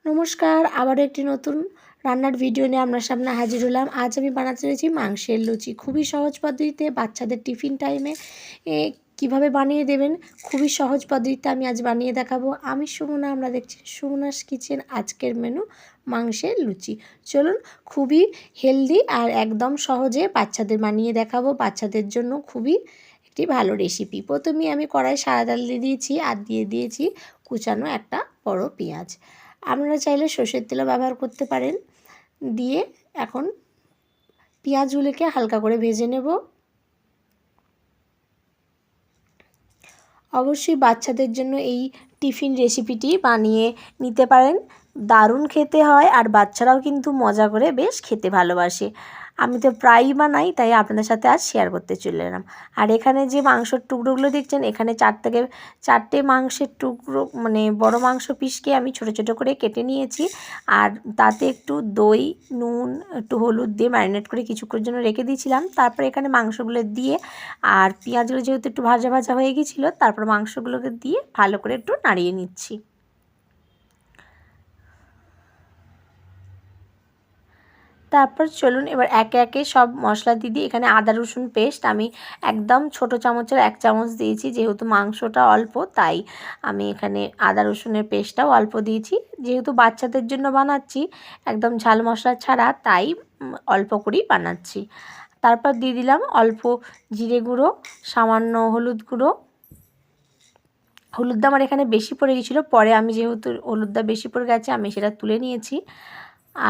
নমস্কার, আবারও একটি নতুন রান্নার ভিডিও নিয়ে আপনার সামনে হাজির হলাম। আজ আমি বানাতে চলেছি মাংসের লুচি। খুবই সহজ পদ্ধতিতে বাচ্চাদের টিফিন টাইমে কীভাবে বানিয়ে দেবেন, খুবই সহজ পদ্ধতিতে আমি আজ বানিয়ে দেখাবো। আমি সুমনা, আমরা দেখছি সুমনাস কিচেন। আজকের মেনু মাংসের লুচি। চলুন, খুবই হেলদি আর একদম সহজে বাচ্চাদের বানিয়ে দেখাবো। বাচ্চাদের জন্য খুবই একটি ভালো রেসিপি। প্রথমেই আমি কড়াই সাদা তেল দিয়ে দিয়েছি আর দিয়ে দিয়েছি কুচানো একটা বড় পেঁয়াজ। আপনারা চাইলে সর্ষের তেলও ব্যবহার করতে পারেন। দিয়ে এখন পেঁয়াজগুলোকে হালকা করে ভেজে নেব। অবশ্যই বাচ্চাদের জন্য এই টিফিন রেসিপিটি বানিয়ে নিতে পারেন। দারুণ খেতে হয় আর বাচ্চারাও কিন্তু মজা করে বেশ খেতে ভালোবাসে। আমি তো প্রায়ই বানাই, তাই আপনাদের সাথে আজ শেয়ার করতে চলে এলাম। আর এখানে যে মাংসের টুকরোগুলো দেখছেন, এখানে 4 থেকে 4টে মাংসের টুকরো, মানে বড় মাংস পিসকে আমি ছোট ছোট করে কেটে নিয়েছি। আর তাতে একটু দই, নুন, একটু হলুদ দিয়ে ম্যারিনেট করে কিছুক্ষণের জন্য রেখে দিয়েছিলাম। তারপরে এখানে মাংসগুলো দিয়ে আর পেঁয়াজগুলো যেহেতু একটু ভাজা ভাজা হয়ে গিয়েছিলো, তারপর মাংসগুলোকে দিয়ে ভালো করে একটু নাড়িয়ে নিচ্ছি। তারপর চলুন এবার একে একে সব মশলা দিয়ে দিই। এখানে আদা রসুন পেস্ট আমি একদম ছোট চামচের 1 চামচ দিয়েছি। যেহেতু মাংসটা অল্প, তাই আমি এখানে আদা রসুনের পেস্টটাও অল্প দিয়েছি। যেহেতু বাচ্চাদের জন্য বানাচ্ছি, একদম ঝাল মশলা ছাড়া, তাই অল্প করেই বানাচ্ছি। তারপর দিয়ে দিলাম অল্প জিরে গুঁড়ো, সামান্য হলুদ গুঁড়ো। হলুদটা আমার এখানে বেশি পড়ে গিয়েছিলো, পরে আমি যেহেতু হলুদটা বেশি পড়ে গেছে আমি সেটা তুলে নিয়েছি।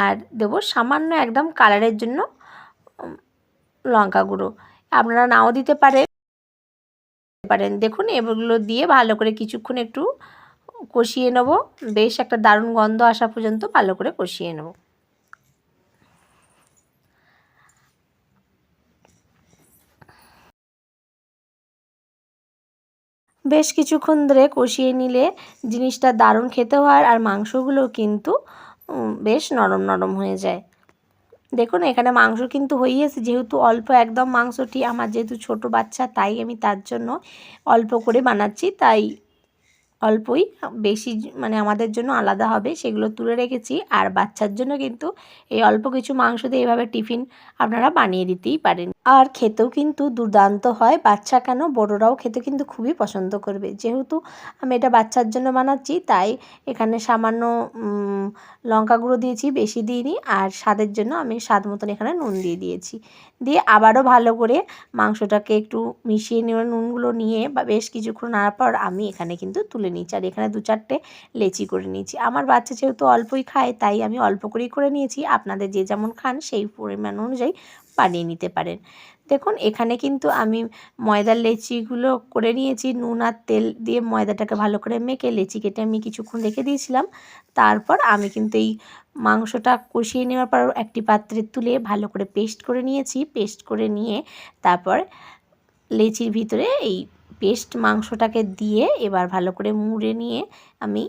আর দেবো সামান্য একদম কালারের জন্য লঙ্কা গুঁড়ো। আপনারা নাও দিতে পারেন। দেখুন এগুলো দিয়ে ভালো করে কিছুক্ষণ একটু কষিয়ে নেব। বেশ একটা দারুণ গন্ধ আসা পর্যন্ত ভালো করে কষিয়ে নেব। বেশ কিছুক্ষণ ধরে কষিয়ে নিলে জিনিসটা দারুণ খেতে হয় আর মাংসগুলো কিন্তু বেশ নরম নরম হয়ে যায়। দেখুন এখানে মাংস কিন্তু হয়ে গেছে। যেহেতু অল্প একদম মাংসটি, আমার যেহেতু ছোট বাচ্চা, তাই আমি তার জন্য অল্প করে বানাচ্ছি। তাই অল্পই, বেশি মানে আমাদের জন্য আলাদা হবে, সেগুলো তুলে রেখেছি। আর বাচ্চার জন্য কিন্তু এই অল্প কিছু মাংস দিয়ে এভাবে টিফিন আপনারা বানিয়ে দিতেই পারেন। আর খেতেও কিন্তু দুর্দান্ত হয়। বাচ্চা কেন, বড়রাও খেতে কিন্তু খুবই পছন্দ করবে। যেহেতু আমি এটা বাচ্চার জন্য বানাচ্ছি, তাই এখানে সামান্য লঙ্কা গুঁড়ো দিয়েছি, বেশি দিইনি। আর স্বাদের জন্য আমি স্বাদ মতন এখানে নুন দিয়ে দিয়েছি। দিয়ে আবারও ভালো করে মাংসটাকে একটু মিশিয়ে নেওয়ার, নুনগুলো নিয়ে বা বেশ কিছুক্ষণ নাড়ার পর আমি এখানে কিন্তু তুলে নিচ্ছি। আর এখানে 2-4টে লেচি করে নিয়েছি। আমার বাচ্চা যেহেতু অল্পই খায়, তাই আমি অল্প করেই করে নিয়েছি। আপনাদের যে যেমন খান সেই পরিমাণ অনুযায়ী বানিয়ে নিতে পারেন। দেখুন এখানে কিন্তু আমি ময়দার লেচিগুলো করে নিয়েছি। নুন আর তেল দিয়ে ময়দাটাকে ভালো করে মেখে লেচি কেটে আমি কিছুক্ষণ রেখে দিয়েছিলাম। তারপর আমি কিন্তু এই মাংসটা কষিয়ে নেওয়ার পর একটি পাত্রে তুলে ভালো করে পেস্ট করে নিয়েছি। পেস্ট করে নিয়ে তারপর লেচির ভিতরে এই পেস্ট মাংসটাকে দিয়ে এবার ভালো করে মুড়ে নিয়ে আমি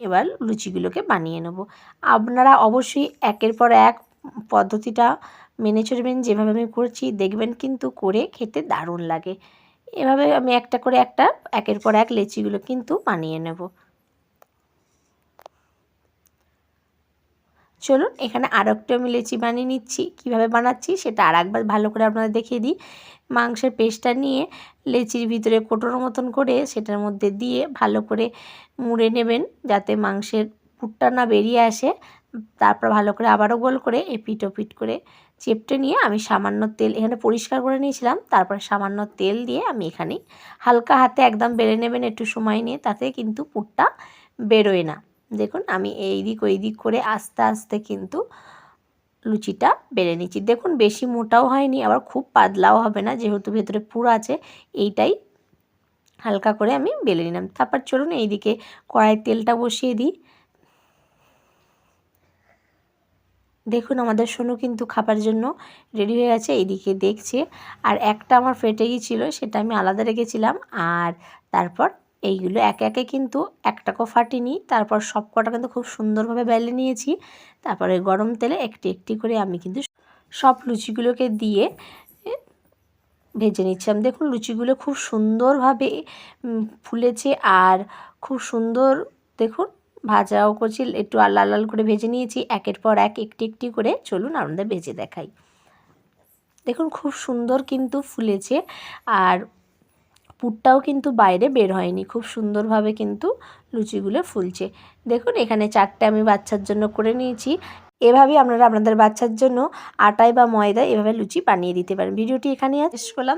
এবার লুচিগুলোকে বানিয়ে নেব। আপনারা অবশ্যই একের পর এক পদ্ধতিটা মেনে চলবেন। যেভাবে আমি করছি দেখবেন কিন্তু করে খেতে দারুণ লাগে। এভাবে আমি একটা করে একের পর এক লেচিগুলো কিন্তু বানিয়ে নেব। চলুন এখানে আর একটু আমি লেচি বানিয়ে নিচ্ছি। কীভাবে বানাচ্ছি সেটা আর একবার ভালো করে আপনাদের দেখিয়ে দিই। মাংসের পেস্টটা নিয়ে লেচির ভিতরে কোটোর মতন করে সেটার মধ্যে দিয়ে ভালো করে মুড়ে নেবেন, যাতে মাংসের পুরটা না বেরিয়ে আসে। তারপর ভালো করে আবারও গোল করে এপিট ওপিট করে চেপটে নিয়ে আমি সামান্য তেল এখানে পরিষ্কার করে নিয়েছিলাম। তারপর সামান্য তেল দিয়ে আমি এখানে হালকা হাতে একদম বেলে নেবেন একটু সময় নিয়ে, তাতে কিন্তু পুরটা বেরোয় না। দেখুন আমি এই দিক ওই দিক করে আস্তে আস্তে কিন্তু লুচিটা বেলে নিচ্ছি। দেখুন বেশি মোটাও হয়নি, আবার খুব পাতলাও হবে না, যেহেতু ভেতরে পুর আছে। এইটাই হালকা করে আমি বেলে নিলাম। তারপর চলুন এইদিকে কড়াইয়ের তেলটা বসিয়ে দিই। দেখুন আমাদের সোনু কিন্তু খাবার জন্য রেডি হয়ে গেছে, এইদিকে দেখছে। আর একটা আমার ফেটে গিয়েছিল, সেটা আমি আলাদা রেখেছিলাম। আর তারপর এইগুলো একে একে কিন্তু একটাকেও ফাটিনি। তারপর সব কটা কিন্তু খুব সুন্দরভাবে বেলে নিয়েছি। তারপরে গরম তেলে একটি একটি করে আমি কিন্তু সব লুচিগুলোকে দিয়ে ভেজে নিচ্ছিলাম। দেখুন লুচিগুলো খুব সুন্দরভাবে ফুলেছে আর খুব সুন্দর দেখুন ভাজাও করছি, একটু লাল লাল করে ভেজে নিয়েছি। একের পর এক একটি একটি করে চলুন আপনাদের ভেজে দেখাই। দেখুন খুব সুন্দর কিন্তু ফুলেছে, আর পুরটাও কিন্তু বাইরে বের হয়নি, খুব সুন্দরভাবে কিন্তু লুচিগুলো ফুলছে। দেখুন এখানে 4টে আমি বাচ্চার জন্য করে নিয়েছি। এভাবেই আপনারা আপনাদের বাচ্চার জন্য আটায় বা ময়দায় এভাবে লুচি বানিয়ে দিতে পারেন। ভিডিওটি এখানেই শেষ করলাম।